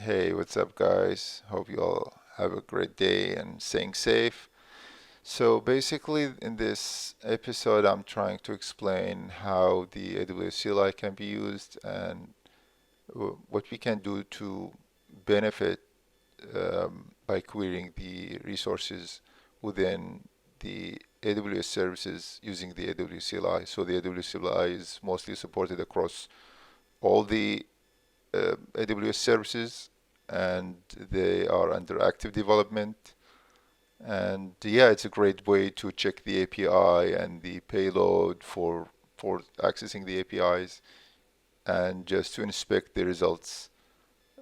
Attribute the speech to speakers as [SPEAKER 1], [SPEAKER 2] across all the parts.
[SPEAKER 1] Hey, what's up, guys? Hope you all have a great day and staying safe. So, basically, in this episode, I'm trying to explain how the AWS CLI can be used and what we can do to benefit by querying the resources within the AWS services using the AWS CLI. So, the AWS CLI is mostly supported across all the AWS services, and they are under active development. And yeah, it's a great way to check the API and the payload for accessing the APIs, and just to inspect the results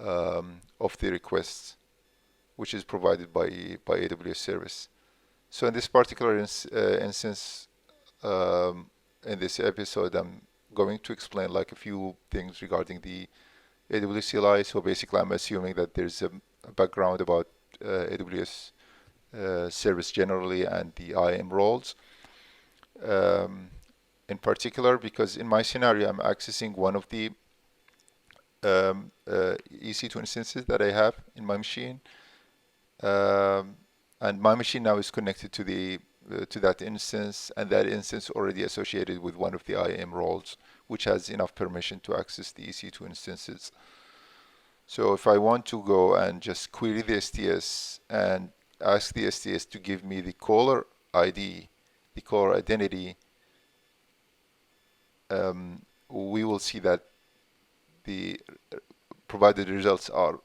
[SPEAKER 1] of the requests, which is provided by AWS service. So in this particular instance, um, in this episode, I'm going to explain like a few things regarding the AWS CLI. So basically, I'm assuming that there's a background about AWS service generally and the IAM roles. Um, in particular, because in my scenario, I'm accessing one of the EC2 instances that I have in my machine, um, and my machine now is connected to the to that instance, and that instance already associated with one of the IAM roles, which has enough permission to access the EC2 instances. So if I want to go and just query the STS and ask the STS to give me the caller ID, the caller identity, we will see that the provided results are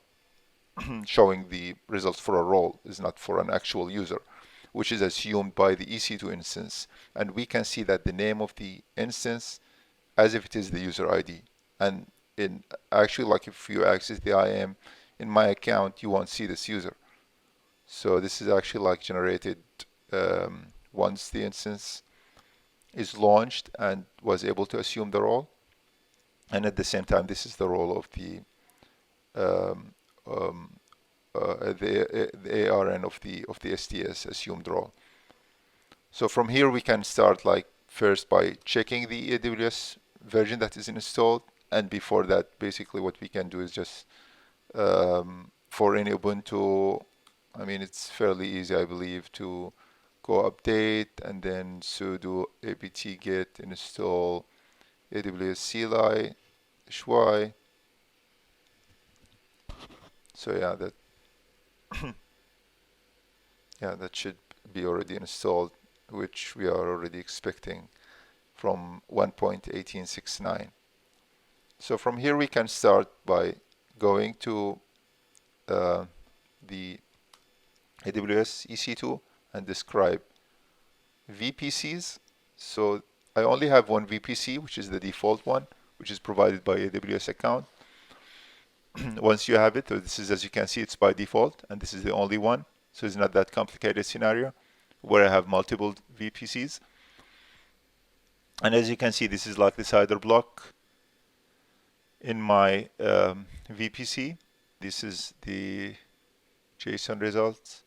[SPEAKER 1] showing the results for a role is not for an actual user, which is assumed by the EC2 instance. And we can see that the name of the instance as if it is the user ID. And in actually, like if you access the IAM in my account, you won't see this user. So this is actually like generated once the instance is launched and was able to assume the role. And at the same time, this is the role of um, um, the ARN of the STS assumed role. So from here we can start like first by checking the AWS version that is installed, and before that, basically what we can do is just for any Ubuntu, I mean it's fairly easy, I believe, to go update and then sudo apt get install AWS CLI -y. So that should be already installed, which we are already expecting from 1.1869. So from here we can start by going to the AWS EC2 and describe VPCs. So I only have one VPC, which is the default one, which is provided by AWS account. Once you have it, so this is, as you can see, it's by default, and this is the only one. So it's not that complicated scenario where I have multiple VPCs. And as you can see, this is like the CIDR block in my VPC. This is the JSON results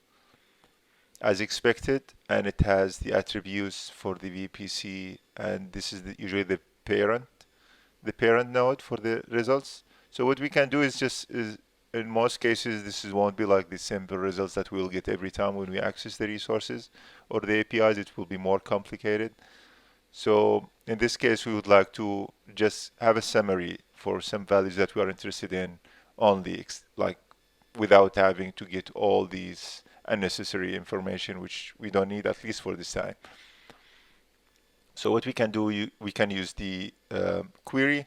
[SPEAKER 1] as expected, and it has the attributes for the VPC, and this is usually the parent node for the results. So what we can do is in most cases, this won't be like the simple results that we'll get every time when we access the resources or the APIs. It will be more complicated. So in this case, we would like to just have a summary for some values that we are interested in only, like without having to get all these unnecessary information, which we don't need, at least for this time. So what we can do, we can use the query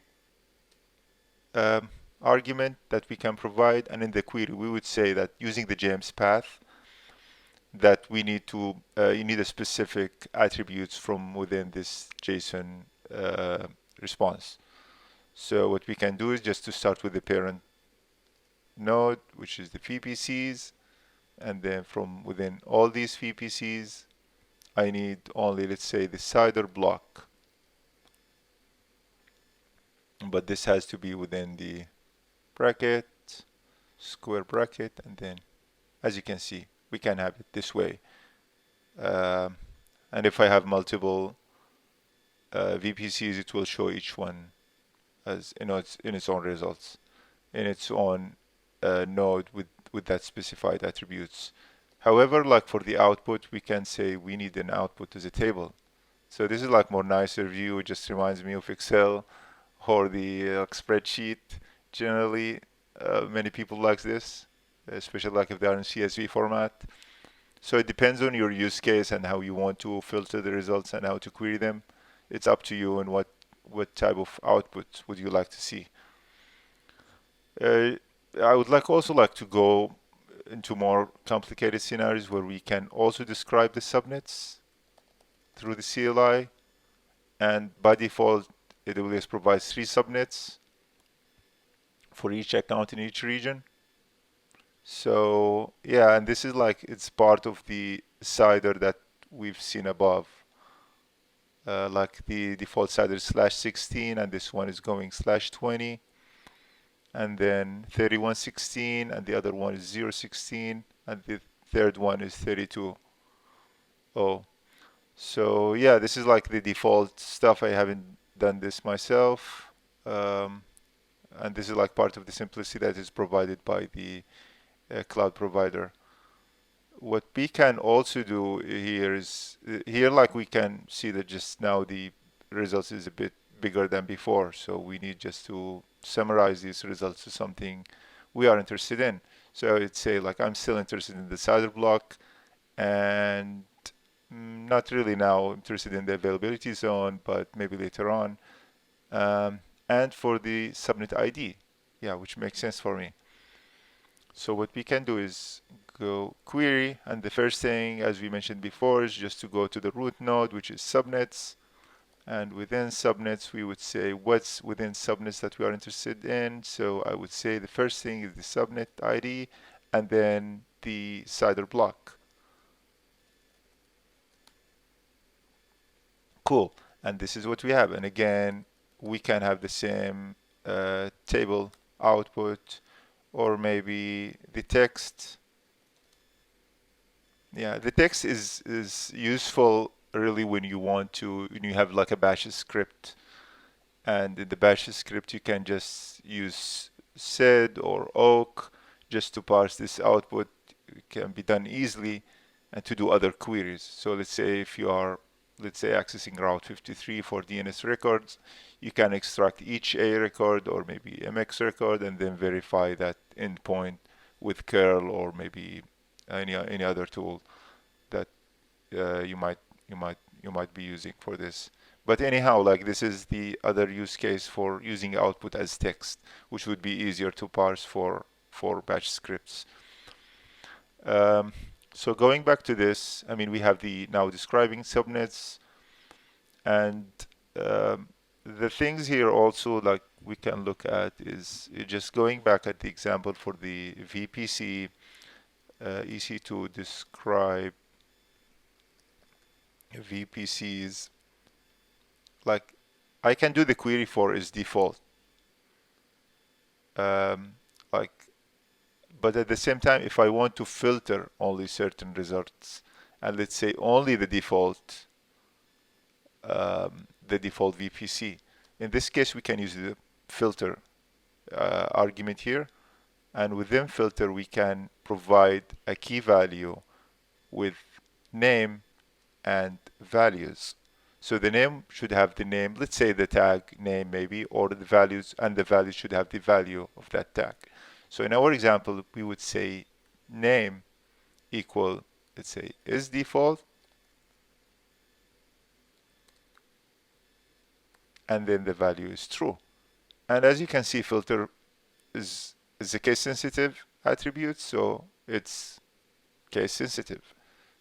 [SPEAKER 1] argument that we can provide, and in the query we would say that using the JMESPath that we need to you need a specific attributes from within this JSON response. So what we can do is just to start with the parent node, which is the VPCs, and then from within all these VPCs I need only, let's say, the CIDR block, but this has to be within the bracket, square bracket, and then as you can see we can have it this way. And if I have multiple VPCs, it will show each one as in its own results, in its own node with that specified attributes. However, like for the output, we can say we need an output as a table. So this is like more nicer view. It just reminds me of Excel or the spreadsheet. Generally, many people like this, especially like if they're in CSV format. So it depends on your use case and how you want to filter the results and how to query them. It's up to you and what type of output would you like to see. I would also like to go into more complicated scenarios where we can also describe the subnets through the CLI. And by default, AWS provides 3 subnets for each account in each region. So yeah, and this is like it's part of the CIDR that we've seen above. Like the default CIDR is /16, and this one is going /20, and then 3116, and the other one is 016, and the third one is 32. Oh, so yeah, this is like the default stuff. I haven't done this myself. And this is like part of the simplicity that is provided by the cloud provider. What we can also do here is here like we can see that just now the results is a bit bigger than before, so we need just to summarize these results to something we are interested in. So I would say like I'm still interested in the CIDR block, and not really now interested in the availability zone, but maybe later on. And for the subnet ID, yeah, which makes sense for me. So what we can do is go query, and the first thing, as we mentioned before, is just to go to the root node, which is subnets. And within subnets, we would say what's within subnets that we are interested in. So I would say the first thing is the subnet ID, and then the CIDR block. Cool. And this is what we have. And again, we can have the same table output, or maybe the text. Yeah, the text is useful really when you have like a bash script, and in the bash script you can just use sed or awk just to parse this output. It can be done easily, and to do other queries. So let's say if you are, let's say, accessing Route 53 for DNS records, you can extract each A record or maybe MX record and then verify that endpoint with curl or maybe any other tool that you might be using for this. But anyhow, like this is the other use case for using output as text, which would be easier to parse for batch scripts. So going back to this, I mean, we have the now describing subnets, and the things here also like we can look at is just going back at the example for the VPC EC2 describe VPCs. Like I can do the query for is default, like, but at the same time, if I want to filter only certain results, and let's say only the default VPC, in this case we can use the filter argument here, and within filter we can provide a key value with name and values. So the name should have the name, let's say the tag name maybe, or the values, and the values should have the value of that tag. So in our example, we would say name equal, let's say, is default, and then the value is true. And as you can see, filter is a case sensitive attribute, so it's case sensitive.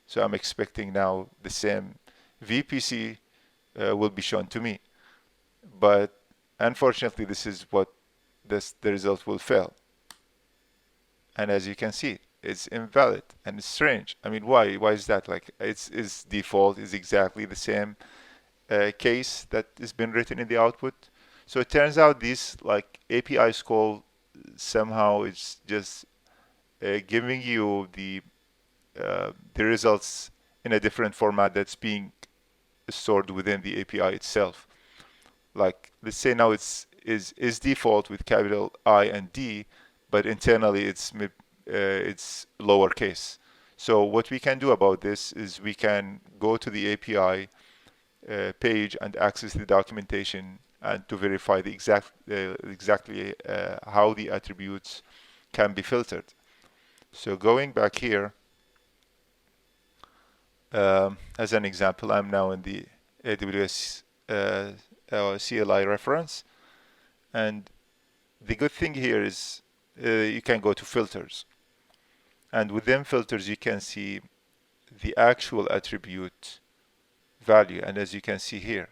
[SPEAKER 1] So I'm expecting now the same VPC will be shown to me. But unfortunately, this is what the result will fail. And as you can see, it's invalid and it's strange. I mean, why? Why is that? Like, its default is exactly the same case that has been written in the output. So it turns out this like API's call somehow is just giving you the results in a different format that's being stored within the API itself. Like let's say now it's is default with capital I and D, but internally it's lowercase. So what we can do about this is we can go to the API page and access the documentation and to verify the exactly how the attributes can be filtered. So going back here, as an example, I'm now in the AWS CLI reference, and the good thing here is you can go to filters, and within filters you can see the actual attribute value, and as you can see here,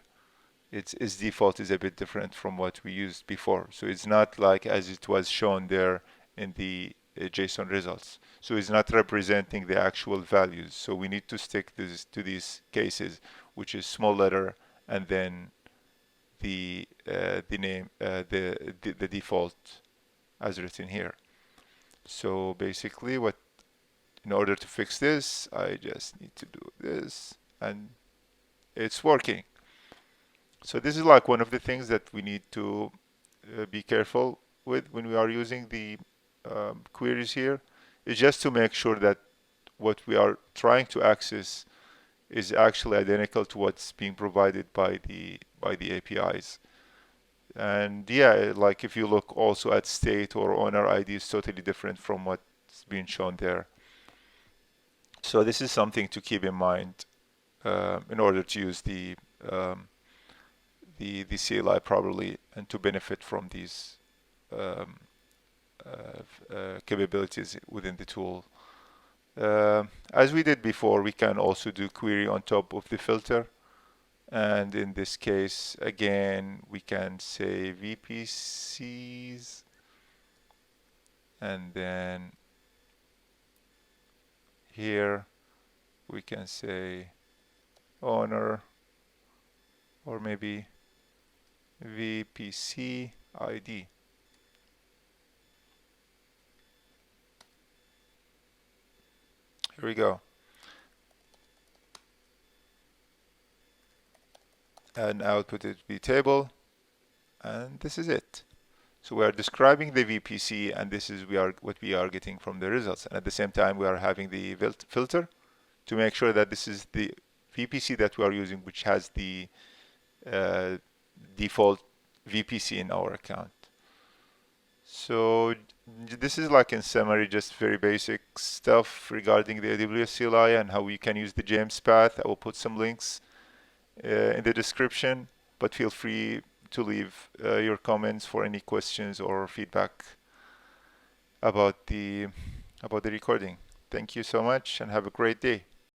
[SPEAKER 1] its default is a bit different from what we used before. So it's not like as it was shown there in the JSON results. So it's not representing the actual values. So we need to stick to these cases, which is small letter and then the name, the default as written here. So basically, in order to fix this, I just need to do this, and it's working. So this is like one of the things that we need to be careful with when we are using the queries here, is just to make sure that what we are trying to access is actually identical to what's being provided by the APIs. And yeah, like if you look also at state or owner ID is totally different from what's being shown there. So this is something to keep in mind in order to use the CLI properly and to benefit from these um, capabilities within the tool. As we did before, we can also do query on top of the filter. And in this case, again, we can say VPCs, and then here we can say owner, or maybe VPC ID. Here we go. And output it be table, and this is it. So we are describing the VPC, and this is what we are getting from the results. And at the same time, we are having the filter to make sure that this is the VPC that we are using, which has the default VPC in our account. So this is like in summary, just very basic stuff regarding the AWS CLI and how we can use the JMESPath. I will put some links in the description, but feel free to leave your comments for any questions or feedback about the recording. Thank you so much and have a great day.